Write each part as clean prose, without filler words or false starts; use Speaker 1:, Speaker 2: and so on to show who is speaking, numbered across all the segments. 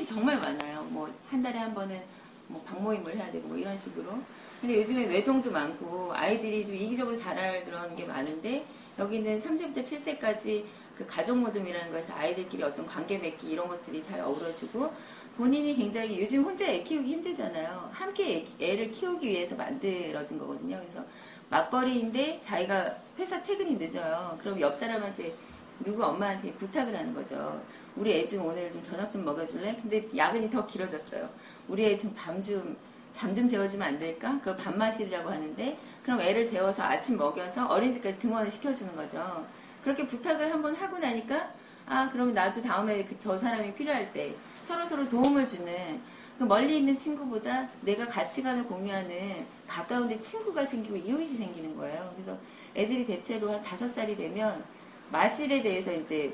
Speaker 1: 고민이 정말 많아요. 뭐 한 달에 한 번은 뭐 방모임을 해야 되고 뭐 이런 식으로. 근데 요즘에 외동도 많고 아이들이 좀 이기적으로 자랄 그런 게 많은데 여기는 3세부터 7세까지 그 가족 모듬이라는 거에서 아이들끼리 어떤 관계 맺기 이런 것들이 잘 어우러지고 본인이 굉장히 요즘 혼자 애 키우기 힘들잖아요. 함께 애를 키우기 위해서 만들어진 거거든요. 그래서 맞벌이인데 자기가 회사 퇴근이 늦어요. 그럼 옆 사람한테 누구 엄마한테 부탁을 하는 거죠. 우리 애 좀 오늘 좀 저녁 좀 먹여줄래? 근데 야근이 더 길어졌어요. 우리 애 좀 잠 좀 재워주면 안 될까? 그걸 밥맛이라고 하는데 그럼 애를 재워서 아침 먹여서 어린이집까지 등원을 시켜주는 거죠. 그렇게 부탁을 한번 하고 나니까 아 그러면 나도 다음에 저 사람이 필요할 때 서로서로 도움을 주는 그 멀리 있는 친구보다 내가 가치관을 공유하는 가까운 데 친구가 생기고 이웃이 생기는 거예요. 그래서 애들이 대체로 한 5살이 되면 마실에 대해서 이제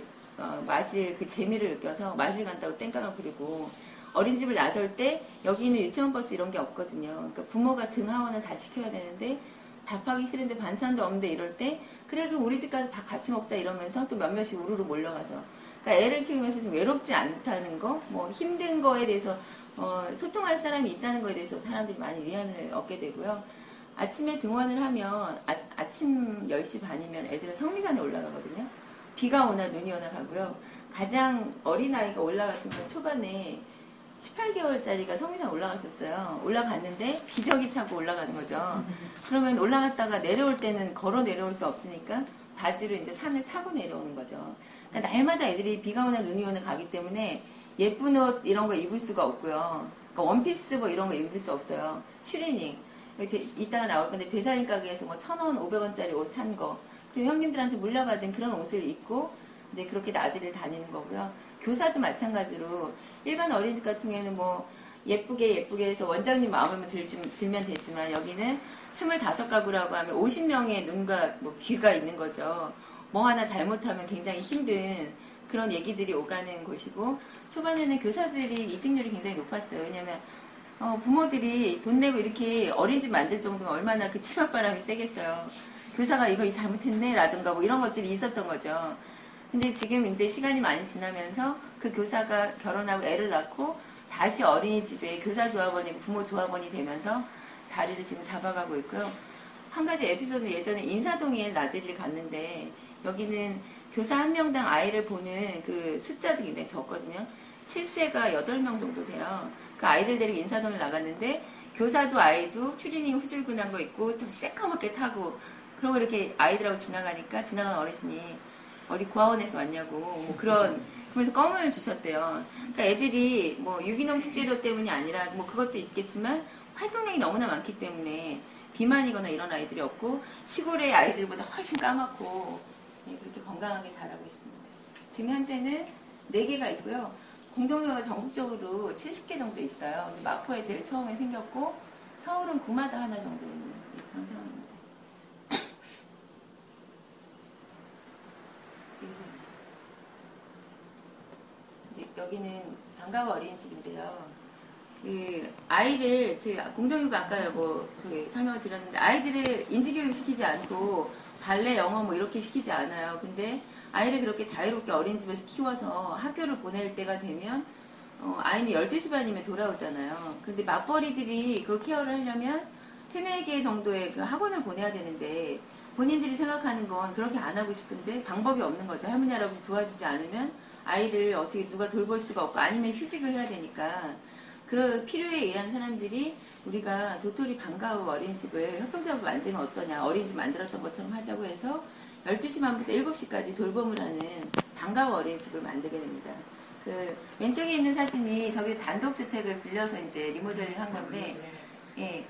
Speaker 1: 마실 그 재미를 느껴서 마실 간다고 땡깡을 부리고 어린이집을 나설 때 여기는 유치원 버스 이런 게 없거든요. 그러니까 부모가 등하원을 다 시켜야 되는데 밥하기 싫은데 반찬도 없는데 이럴 때 그래 그럼 우리 집 가서 밥 같이 먹자 이러면서 또 몇몇이 우르르 몰려가서 그러니까 애를 키우면서 좀 외롭지 않다는 거, 뭐 힘든 거에 대해서 소통할 사람이 있다는 거에 대해서 사람들이 많이 위안을 얻게 되고요. 아침에 등원을 하면 아침 10시 반이면 애들은 성미산에 올라가거든요. 비가 오나 눈이 오나 가고요. 가장 어린아이가 올라갔던 건 초반에 18개월짜리가 성미산 올라갔었어요. 올라갔는데 기저귀 차고 올라가는 거죠. 그러면 올라갔다가 내려올 때는 걸어 내려올 수 없으니까 바지로 이제 산을 타고 내려오는 거죠. 그러니까 날마다 애들이 비가 오나 눈이 오나 가기 때문에 예쁜 옷 이런 거 입을 수가 없고요. 그러니까 원피스 뭐 이런 거 입을 수 없어요. 추리닝. 이따가 나올 건데 되살림 가게에서 뭐 1,000원, 500원짜리 옷 산 거. 그리고 형님들한테 물려받은 그런 옷을 입고 이제 그렇게 나들이를 다니는 거고요. 교사도 마찬가지로 일반 어린이집 같은 경우에는 뭐 예쁘게 해서 원장님 마음에 들면 되지만 여기는 25가구라고 하면 50명의 눈과 뭐 귀가 있는 거죠. 뭐 하나 잘못하면 굉장히 힘든 그런 얘기들이 오가는 곳이고 초반에는 교사들이 이직률이 굉장히 높았어요. 왜냐면 부모들이 돈 내고 이렇게 어린이집 만들 정도면 얼마나 그 치맛바람이 세겠어요. 교사가 이거 잘못했네 라든가 뭐 이런 것들이 있었던 거죠. 근데 지금 이제 시간이 많이 지나면서 그 교사가 결혼하고 애를 낳고 다시 어린이집에 교사조합원이고 부모조합원이 되면서 자리를 지금 잡아가고 있고요. 한 가지 에피소드 예전에 인사동에 나들이를 갔는데 여기는 교사 한 명당 아이를 보는 그 숫자도 굉장히 적거든요. 7세가 8명 정도 돼요. 그 아이들 데리고 인사동을 나갔는데 교사도 아이도 추리닝 후줄근한 거 입고 좀 새까맣게 타고 그러고 이렇게 아이들하고 지나가니까 지나간 어르신이 어디 고아원에서 왔냐고 뭐 그런 그러면서 껌을 주셨대요. 그러니까 애들이 뭐 유기농 식재료 때문이 아니라 뭐 그것도 있겠지만 활동량이 너무나 많기 때문에 비만이거나 이런 아이들이 없고 시골의 아이들보다 훨씬 까맣고 그렇게 건강하게 자라고 있습니다. 지금 현재는 4개가 있고요. 공동묘가 전국적으로 70개 정도 있어요. 마포에 제일 처음에 생겼고 서울은 구마다 하나 정도 있는 그런 상황입니다. 여기는 방과후 어린이집인데요. 그 아이를 공동육아 아까 뭐 저기 설명을 드렸는데 아이들을 인지교육 시키지 않고 발레, 영어 뭐 이렇게 시키지 않아요. 근데 아이를 그렇게 자유롭게 어린이집에서 키워서 학교를 보낼 때가 되면 아이는 12시 반이면 돌아오잖아요. 근데 맞벌이들이 그 케어를 하려면 3, 4개 정도의 그 학원을 보내야 되는데 본인들이 생각하는 건 그렇게 안 하고 싶은데 방법이 없는 거죠. 할머니, 할아버지 도와주지 않으면 아이를 어떻게 누가 돌볼 수가 없고 아니면 휴직을 해야 되니까 그런 필요에 의한 사람들이 우리가 도토리 방과후 어린이집을 협동조합을 만들면 어떠냐 어린이집 만들었던 것처럼 하자고 해서 12시 반부터 7시까지 돌봄을 하는 방과후 어린이집을 만들게 됩니다. 그 왼쪽에 있는 사진이 저기 단독주택을 빌려서 이제 리모델링 한 건데 예,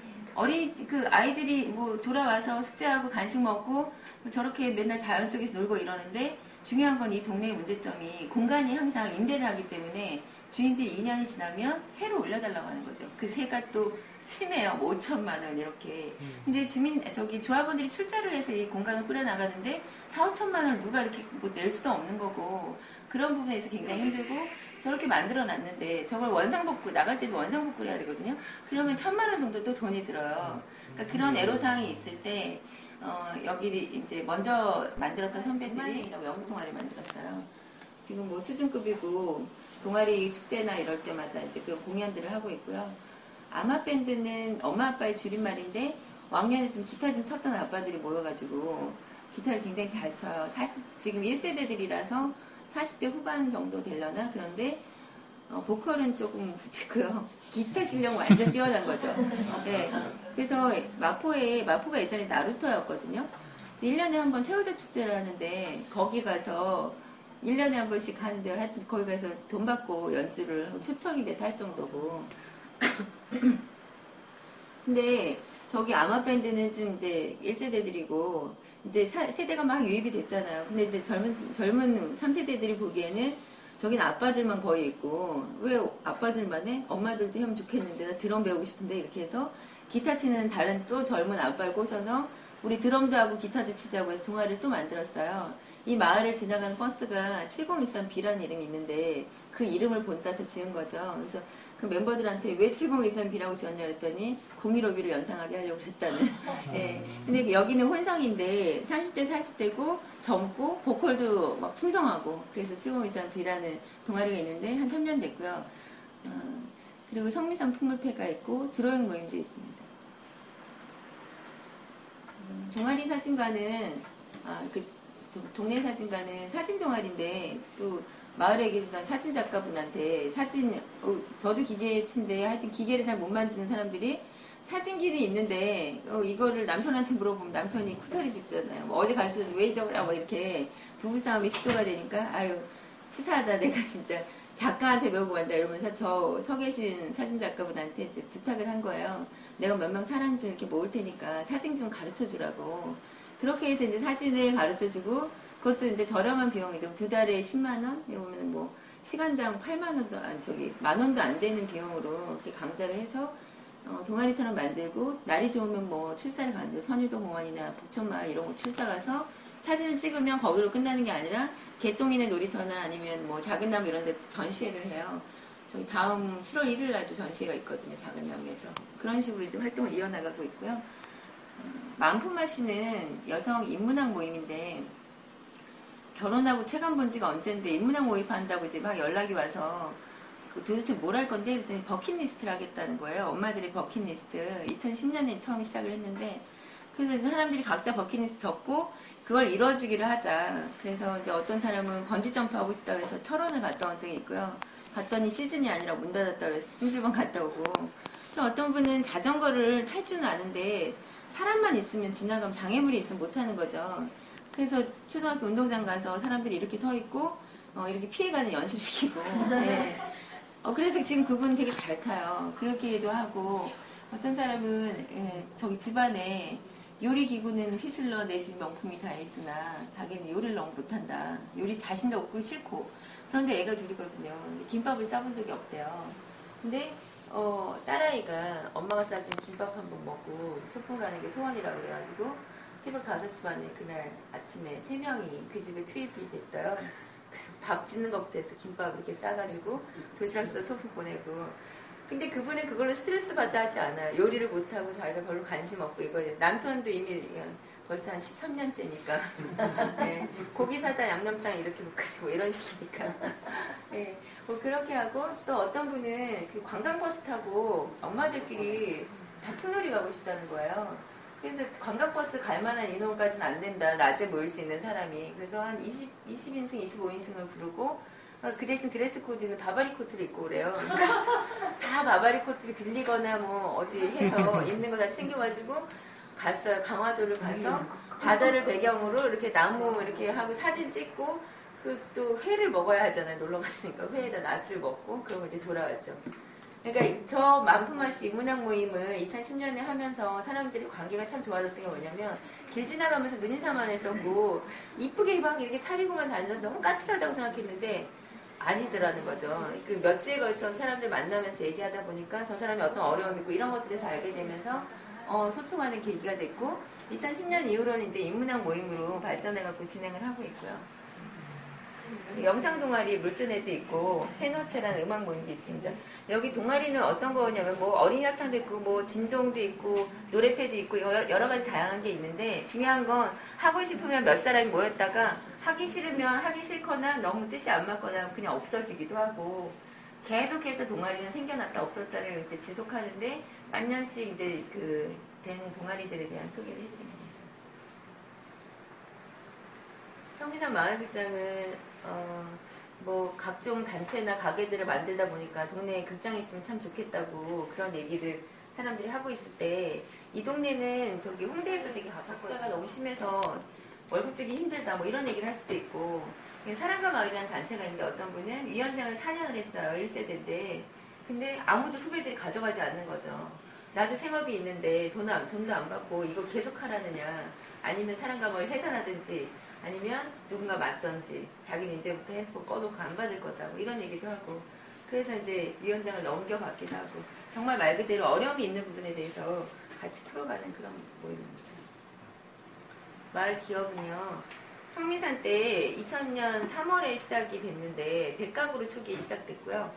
Speaker 1: 그 아이들이 뭐 돌아와서 숙제하고 간식 먹고 저렇게 맨날 자연 속에서 놀고 이러는데 중요한 건 이 동네의 문제점이 공간이 항상 임대를 하기 때문에 주인들이 2년이 지나면 새로 올려달라고 하는 거죠. 그 새가 또 심해요. 뭐 5천만 원 이렇게. 근데 조합원들이 출자를 해서 이 공간을 꾸려나가는데 4, 5천만 원을 누가 이렇게 뭐 낼 수도 없는 거고 그런 부분에서 굉장히 힘들고 저렇게 만들어 놨는데 저걸 원상복구 나갈 때도 원상복구를 해야 되거든요. 그러면 1,000만 원 정도 또 돈이 들어요. 그러니까 그런 애로사항이 있을 때 여기 이제 먼저 만들었던 선배들이 연구 동아리 만들었어요. 지금 뭐 수준급이고 동아리 축제나 이럴 때마다 이제 그런 공연들을 하고 있고요. 아마밴드는 엄마 아빠의 줄임말인데 왕년에 좀 기타 좀 쳤던 아빠들이 모여가지고 기타를 굉장히 잘 쳐요. 지금 1세대들이라서 40대 후반 정도 되려나? 그런데 보컬은 조금 부치고요. 기타 실력 완전 뛰어난 거죠. 네. 그래서 마포가 예전에 나루터였거든요. 1년에 한 번 새우젓 축제를 하는데 거기 가서 1년에 한 번씩 하는데 하여튼 거기 가서 돈 받고 연주를 하고 초청이 돼서 할 정도고. 근데 저기 아마밴드는 좀 이제 1세대들이고 이제 세대가 막 유입이 됐잖아요. 근데 이제 젊은 3세대들이 보기에는 저긴 아빠들만 거의 있고 왜 아빠들만 해? 엄마들도 하면 좋겠는데 나 드럼 배우고 싶은데 이렇게 해서 기타 치는 다른 또 젊은 아빠를 꼬셔서 우리 드럼도 하고 기타도 치자고 해서 동아리를 또 만들었어요. 이 마을을 지나가는 버스가 7023B라는 이름이 있는데 그 이름을 본따서 지은 거죠. 그래서 그 멤버들한테 왜 7023B라고 지었냐 그랬더니 015B를 연상하게 하려고 그랬다는. 예. 근데 여기는 혼성인데 30대 40대고 젊고 보컬도 막 풍성하고 그래서 7023B라는 동아리가 있는데 한 3년 됐고요. 그리고 성미산 풍물패가 있고 드로잉 모임도 있습니다. 동아리 사진관은 그 동네 사진관은 사진 동아리인데 또 마을에 계시던 사진 작가분한테 저도 기계치인데 하여튼 기계를 잘 못 만지는 사람들이 사진기는 있는데 이거를 남편한테 물어보면 남편이 쿠소리 죽잖아요. 뭐 어제 가서 왜 잊어버려 이렇게 부부싸움이 시초가 되니까 아유 치사하다 내가 진짜 작가한테 배우고 간다 이러면서 저 서 계신 사진 작가분한테 이제 부탁을 한 거예요. 내가 몇 명 사람 좀 이렇게 모을 테니까 사진 좀 가르쳐 주라고. 그렇게 해서 이제 사진을 가르쳐 주고 그것도 이제 저렴한 비용이죠. 2달에 10만원? 이러면 뭐 시간당 8만원도 만원도 안 되는 비용으로 이렇게 강좌를 해서 동아리처럼 만들고 날이 좋으면 뭐 출사를 가는데 선유도 공원이나 북촌마을 이런 거 출사 가서 사진을 찍으면 거기로 끝나는 게 아니라 개똥이네 놀이터나 아니면 뭐 작은 나무 이런 데 전시회를 해요. 저희 다음 7월 1일 날도 전시회가 있거든요. 작은 나무에서. 그런 식으로 이제 활동을 이어나가고 있고요. 만푸마 씨는 여성 인문학 모임인데 결혼하고 체감 본 지가 언젠데 인문학 모임한다고 이제 막 연락이 와서 도대체 뭘 할 건데 그랬더니 버킷리스트를 하겠다는 거예요. 엄마들의 버킷리스트. 2010년에 처음 시작을 했는데 그래서 사람들이 각자 버킷리스트 적고 그걸 이뤄주기를 하자. 그래서 이제 어떤 사람은 번지점프 하고 싶다 그래서 철원을 갔다 온 적이 있고요. 갔더니 시즌이 아니라 문 닫았다 그래서 찜질방 갔다 오고 또 어떤 분은 자전거를 탈 줄은 아는데 사람만 있으면 지나가면 장애물이 있으면 못하는 거죠. 그래서 초등학교 운동장 가서 사람들이 이렇게 서 있고 이렇게 피해가는 연습시키고 네. 그래서 지금 그분 되게 잘 타요. 그렇게도 하고 어떤 사람은 저기 집안에 요리기구는 휘슬러 내 집 명품이 다 있으나 자기는 요리를 너무 못한다. 요리 자신도 없고 싫고 그런데 애가 둘이거든요. 김밥을 싸본 적이 없대요. 근데 딸아이가 엄마가 싸준 김밥 한 번 먹고 소풍 가는 게 소원이라고 그래가지고 새벽 5시 반에 그날 아침에 3명이 그 집에 투입이 됐어요. 밥 짓는 것부터 해서 김밥 이렇게 싸가지고 도시락 싸서 소풍 보내고 근데 그분은 그걸로 스트레스 받자 하지 않아요. 요리를 못하고 자기가 별로 관심 없고 이거 남편도 이미 벌써 한 13년째니까 네, 고기 사다 양념장 이렇게 볶아주고 이런 식이니까 네, 뭐 그렇게 하고 또 어떤 분은 그 관광버스 타고 엄마들끼리 단풍놀이 가고 싶다는 거예요. 그래서 관광버스 갈 만한 인원까지는 안 된다. 낮에 모일 수 있는 사람이. 그래서 한 20인승, 25인승을 부르고 그 대신 드레스 코드는 바바리 코트를 입고 그래요. 그러니까 다 바바리 코트를 빌리거나 뭐 어디 해서 있는 거 다 챙겨가지고 갔어요. 강화도를 가서 바다를 배경으로 이렇게 나무 이렇게 하고 사진 찍고 그 또 회를 먹어야 하잖아요. 놀러 갔으니까 회에다 낮술 먹고 그러고 이제 돌아왔죠. 그러니까 저 만푸마씨 인문학 모임을 2010년에 하면서 사람들이 관계가 참 좋아졌던 게 뭐냐면 길 지나가면서 눈인사만 했었고 이쁘게 막 이렇게 차리고만 다녀서 너무 까칠하다고 생각했는데 아니더라는 거죠. 그 몇 주에 걸쳐 사람들 만나면서 얘기하다 보니까 저 사람이 어떤 어려움이 있고 이런 것들에 대해서 알게 되면서 소통하는 계기가 됐고 2010년 이후로는 이제 인문학 모임으로 발전해갖고 진행을 하고 있고요. 영상 동아리 물뜬애도 있고 세노체라는 음악 모임도 있습니다. 여기 동아리는 어떤 거냐면 뭐 어린이 합창도 있고 뭐 진동도 있고 노래패도 있고 여러 가지 다양한 게 있는데 중요한 건 하고 싶으면 몇 사람이 모였다가 하기 싫으면 하기 싫거나 너무 뜻이 안 맞거나 그냥 없어지기도 하고 계속해서 동아리는 생겨났다 없었다를 이제 지속하는데 만 년씩 이제 된 동아리들에 대한 소개를 해드립니다. 성미산 마을극장은 뭐 각종 단체나 가게들을 만들다 보니까 동네에 극장이 있으면 참 좋겠다고 그런 얘기를 사람들이 하고 있을 때 이 동네는 저기 홍대에서 되게 적자가 너무 심해서 월급 주기 힘들다 뭐 이런 얘기를 할 수도 있고 사랑과 마을이라는 단체가 있는데 어떤 분은 위원장을 4년을 했어요. 1세대인데 근데 아무도 후배들이 가져가지 않는 거죠. 나도 생업이 있는데 돈도 안 받고 이거 계속 하라느냐 아니면 사랑과 마을 해산하든지 아니면 누군가 맞던지 자기는 이제부터 핸드폰 꺼놓고 안 받을 거다 뭐 이런 얘기도 하고 그래서 이제 위원장을 넘겨받기도 하고 정말 말 그대로 어려움이 있는 부분에 대해서 같이 풀어가는 그런 모임입니다. 마을 기업은요 성미산 때 2000년 3월에 시작이 됐는데 100가구로 초기에 시작됐고요.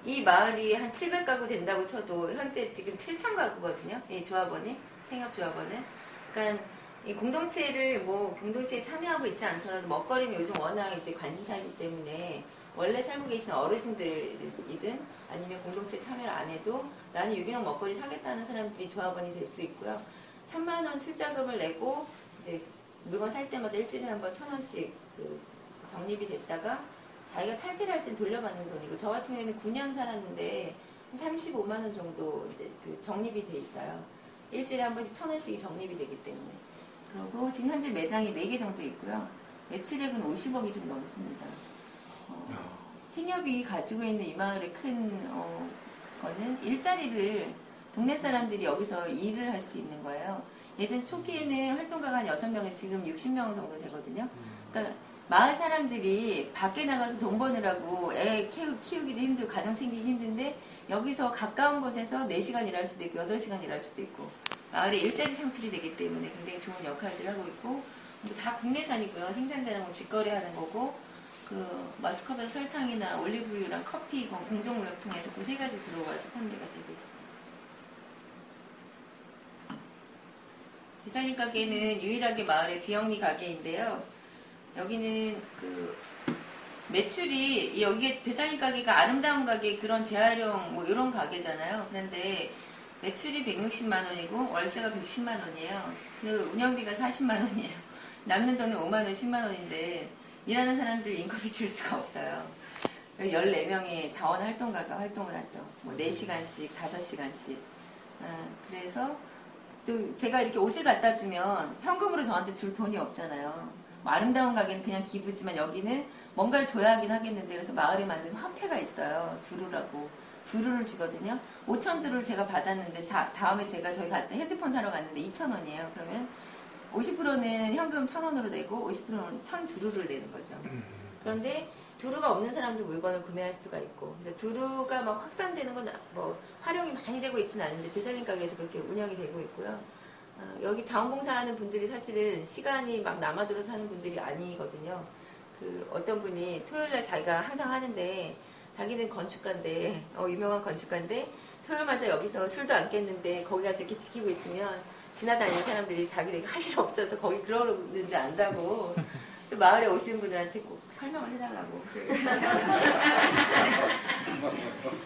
Speaker 1: 이 마을이 한 700가구 된다고 쳐도 현재 지금 7000가구거든요. 이 조합원이 생협조합원은 그러니까 이 공동체에 참여하고 있지 않더라도 먹거리는 요즘 워낙 이제 관심사이기 때문에 원래 살고 계신 어르신들이든 아니면 공동체 참여를 안 해도 나는 유기농 먹거리 사겠다는 사람들이 조합원이 될 수 있고요. 3만 원 출자금을 내고 이제 물건 살 때마다 일주일에 한 번 1,000원씩 적립이 됐다가 자기가 탈퇴를 할 땐 돌려받는 돈이고 저 같은 경우에는 9년 살았는데 한 35만 원 정도 이제 적립이 돼 있어요. 일주일에 한 번씩 1,000원씩이 적립이 되기 때문에. 그리고 지금 현재 매장이 4개 정도 있고요. 매출액은 50억이 좀 넘습니다. 생협이 가지고 있는 이 마을의 큰 거는 일자리를 동네 사람들이 여기서 일을 할 수 있는 거예요. 예전 초기에는 활동가가 한 6명에 지금 60명 정도 되거든요. 그러니까 마을 사람들이 밖에 나가서 돈 버느라고 애 키우기도 힘들고 가정 챙기기 힘든데 여기서 가까운 곳에서 4시간 일할 수도 있고 8시간 일할 수도 있고 마을에 일자리 창출이 되기 때문에 굉장히 좋은 역할들을 하고 있고 다 국내산이고요. 생산자랑 뭐 직거래하는 거고 마스컵에서 설탕이나 올리브유랑 커피 공정무역통해서 그 3가지 들어가서 판매가 되고 있습니다. 대살림 가게는 유일하게 마을의 비영리 가게인데요. 여기는 매출이 여기에 대살림 가게가 아름다운 가게 그런 재활용 뭐 이런 가게잖아요. 그런데 매출이 160만 원이고 월세가 110만 원이에요. 그리고 운영비가 40만 원이에요. 남는 돈은 5만 원, 10만 원인데 일하는 사람들 인건비 줄 수가 없어요. 14명의 자원활동가가 활동을 하죠. 뭐 4시간씩, 5시간씩. 그래서 또 제가 이렇게 옷을 갖다 주면 현금으로 저한테 줄 돈이 없잖아요. 뭐 아름다운 가게는 그냥 기부지만 여기는 뭔가를 줘야 하긴 하겠는데 그래서 마을에 만든 화폐가 있어요. 두루라고. 두루를 주거든요. 5,000두루를 제가 받았는데 다음에 제가 저희 갔다 핸드폰 사러 갔는데 2,000원이에요. 그러면 50%는 현금 1,000원으로 내고 50%는 1,000두루를 내는 거죠. 그런데 두루가 없는 사람도 물건을 구매할 수가 있고 두루가 막 확산되는 건 뭐 활용이 많이 되고 있지는 않은데 되살림 가게에서 그렇게 운영이 되고 있고요. 여기 자원봉사하는 분들이 사실은 시간이 막 남아들어서 하는 분들이 아니거든요. 어떤 분이 토요일날 자기가 항상 하는데 자기는 건축가인데 유명한 건축가인데 토요일마다 여기서 술도 안 깼는데 거기 가서 이렇게 지키고 있으면 지나다니는 사람들이 자기네가 할 일 없어서 거기 그러는지 안다고 마을에 오시는 분들한테 꼭 설명을 해달라고.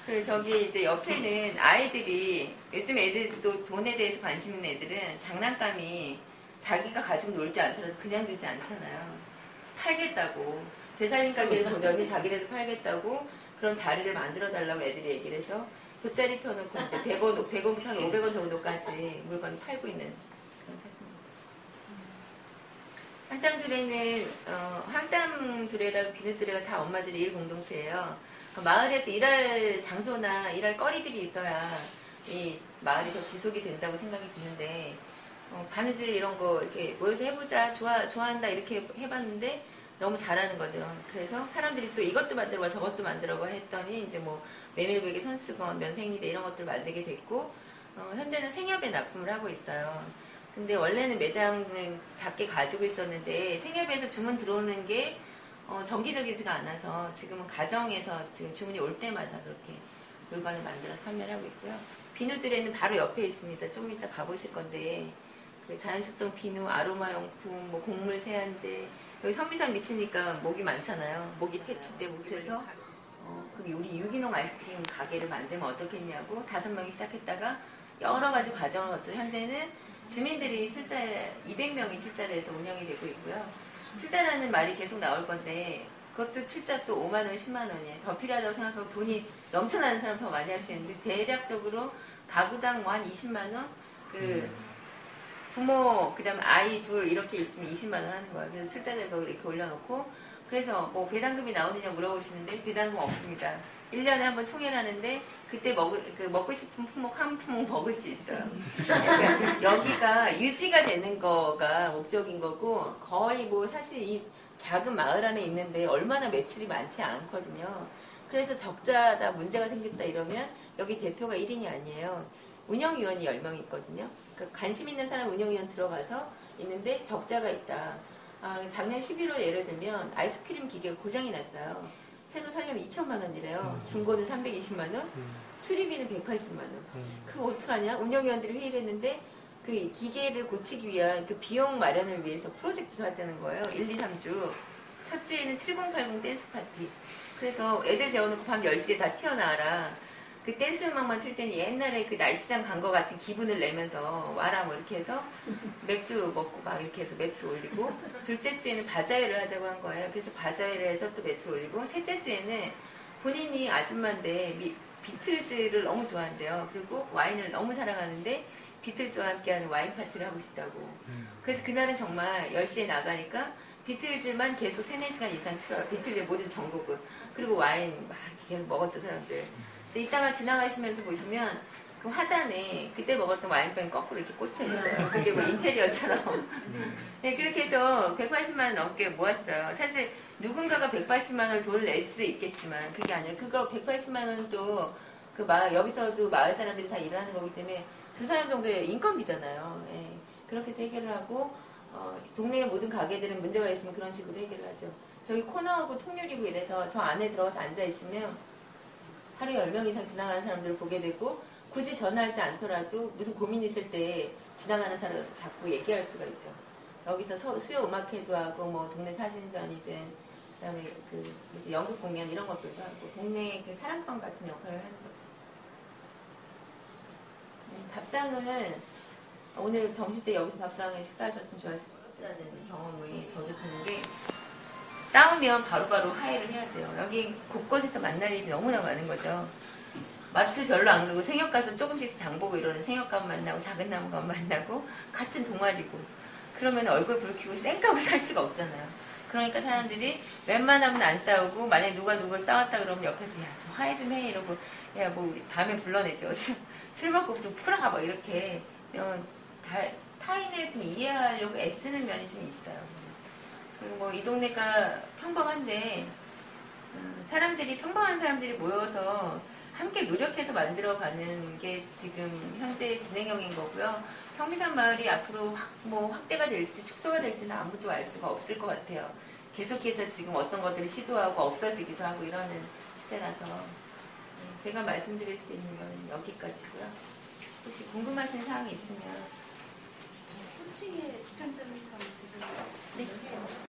Speaker 1: 그래서 저기 이제 옆에는 아이들이 요즘 애들도 돈에 대해서 관심 있는 애들은 장난감이 자기가 가지고 놀지 않더라도 그냥 두지 않잖아요. 팔겠다고. 되살림 가게를 보더니 자기네도 팔겠다고 그런 자리를 만들어 달라고 애들이 얘기를 해서 돗자리 펴놓고 이제 100원부터 한 500원 정도까지 물건을 팔고 있는 그런 사진입니다. 황담두레랑 비누두레가 다 엄마들이 일 공동체예요. 마을에서 일할 장소나 일할 거리들이 있어야 이 마을이 더 지속이 된다고 생각이 드는데 바느질 이런 거 이렇게 모여서 해보자 좋아한다 이렇게 해봤는데 너무 잘하는 거죠. 그래서 사람들이 또 이것도 만들어봐 저것도 만들어봐 했더니 이제 뭐 메밀베개, 손수건, 면생리대 이런 것들을 만들게 됐고 현재는 생협에 납품을 하고 있어요. 근데 원래는 매장을 작게 가지고 있었는데 생협에서 주문 들어오는 게 정기적이지가 않아서 지금은 가정에서 지금 주문이 올 때마다 그렇게 물건을 만들어서 판매를 하고 있고요. 비누들에는 바로 옆에 있습니다. 좀 이따 가보실 건데 자연숙성 비누, 아로마용품, 뭐 곡물 세안제, 여기 선미산 미치니까 모기 많잖아요. 모기 퇴치제 뭐 그래서 우리 유기농 아이스크림 가게를 만들면 어떻겠냐고 5명이 시작했다가 여러 가지 과정을 거쳐서 현재는 주민들이 200명이 출자를 해서 운영이 되고 있고요. 출자라는 말이 계속 나올 건데 그것도 출자 또 5만 원, 10만 원이에요. 더 필요하다고 생각하고 돈이 넘쳐나는 사람 더 많이 할 수 있는데 대략적으로 가구당 뭐 한 20만 원? 부모, 그 다음에 아이 둘 이렇게 있으면 20만 원 하는 거예요. 그래서 출자 대박을 이렇게 올려놓고 그래서 뭐 배당금이 나오느냐 물어보시는데 배당금 없습니다. 1년에 한번 총회를 하는데 그때 먹고 싶은 품목 한 품목 먹을 수 있어요. 그러니까 여기가 유지가 되는 거가 목적인 거고 거의 뭐 사실 이 작은 마을 안에 있는데 얼마나 매출이 많지 않거든요. 그래서 적자다 문제가 생겼다 이러면 여기 대표가 1인이 아니에요. 운영위원이 10명이 있거든요. 그러니까 관심 있는 사람 운영위원 들어가서 있는데 적자가 있다. 작년 11월 예를 들면 아이스크림 기계가 고장이 났어요. 새로 사려면 2천만 원이래요. 중고는 320만 원, 수리비는 180만 원. 그럼 어떡하냐? 운영위원들이 회의를 했는데 그 기계를 고치기 위한 그 비용 마련을 위해서 프로젝트를 하자는 거예요. 1, 2, 3주. 첫 주에는 7080 댄스 파티. 그래서 애들 재워놓고 밤 10시에 다 튀어나와라. 그 댄스 음악만 틀 때는 옛날에 그 나이트장 간 거 같은 기분을 내면서 와라 뭐 이렇게 해서 맥주 먹고 막 이렇게 해서 매출 올리고 둘째 주에는 바자회를 하자고 한 거예요. 그래서 바자회를 해서 또 매출 올리고 셋째 주에는 본인이 아줌마인데 비틀즈를 너무 좋아한대요. 그리고 와인을 너무 사랑하는데 비틀즈와 함께하는 와인 파티를 하고 싶다고. 그래서 그날은 정말 10시에 나가니까 비틀즈만 계속 3, 4시간 이상 틀어요. 비틀즈의 모든 전곡을. 그리고 와인 막 이렇게 계속 먹었죠 사람들. 이따가 지나가시면서 보시면 그 화단에 그때 먹었던 와인병이 거꾸로 이렇게 꽂혀 있어요. 그게 뭐 인테리어처럼. 네, 그렇게 해서 180만 원 넘게 모았어요. 사실 누군가가 180만 원을 돈을 낼 수도 있겠지만 그게 아니라 그거 180만 원도 여기서도 마을 사람들이 다 일하는 거기 때문에 2사람 정도의 인건비잖아요. 예, 그렇게 해서 해결을 하고 동네의 모든 가게들은 문제가 있으면 그런 식으로 해결을 하죠. 저기 코너하고 통유리고 이래서 저 안에 들어가서 앉아있으면 하루에 10명 이상 지나가는 사람들을 보게 되고 굳이 전화하지 않더라도 무슨 고민 있을 때 지나가는 사람 자꾸 얘기할 수가 있죠. 여기서 수요 음악회도 하고 뭐 동네 사진전이든 그다음에 무슨 연극 공연 이런 것들도 하고 동네 그 사랑방 같은 역할을 하는 거죠. 네, 밥상은 오늘 점심 때 여기서 밥상에 식사하셨으면 좋았다는 경험이 저도 드는 게 싸우면 바로바로 화해를 해야 돼요. 여기 곳곳에서 만날 일이 너무나 많은 거죠. 마트 별로 안 가고 생협 가서 조금씩 장 보고 이러는 생협감 만나고 작은 나무감 만나고 같은 동아리고 그러면 얼굴 붉히고 쌩까고 살 수가 없잖아요. 그러니까 사람들이 웬만하면 안 싸우고 만약에 누가 싸웠다 그러면 옆에서 야 좀 화해 좀 해 이러고 야 뭐 우리 밤에 불러내죠. 술 먹고 무슨 풀어가 뭐 이렇게 타인을 좀 이해하려고 애쓰는 면이 좀 있어요. 그리고 뭐 이 동네가 평범한데 평범한 사람들이 모여서 함께 노력해서 만들어가는 게 지금 현재 진행형인 거고요. 평미산 마을이 앞으로 확대가 될지 축소가 될지는 아무도 알 수가 없을 것 같아요. 계속해서 지금 어떤 것들을 시도하고 없어지기도 하고 이러는 추세라서 제가 말씀드릴 수 있는 건 여기까지고요. 혹시 궁금하신 사항이 있으면
Speaker 2: 호칭에 북한들에서 지금
Speaker 1: 네.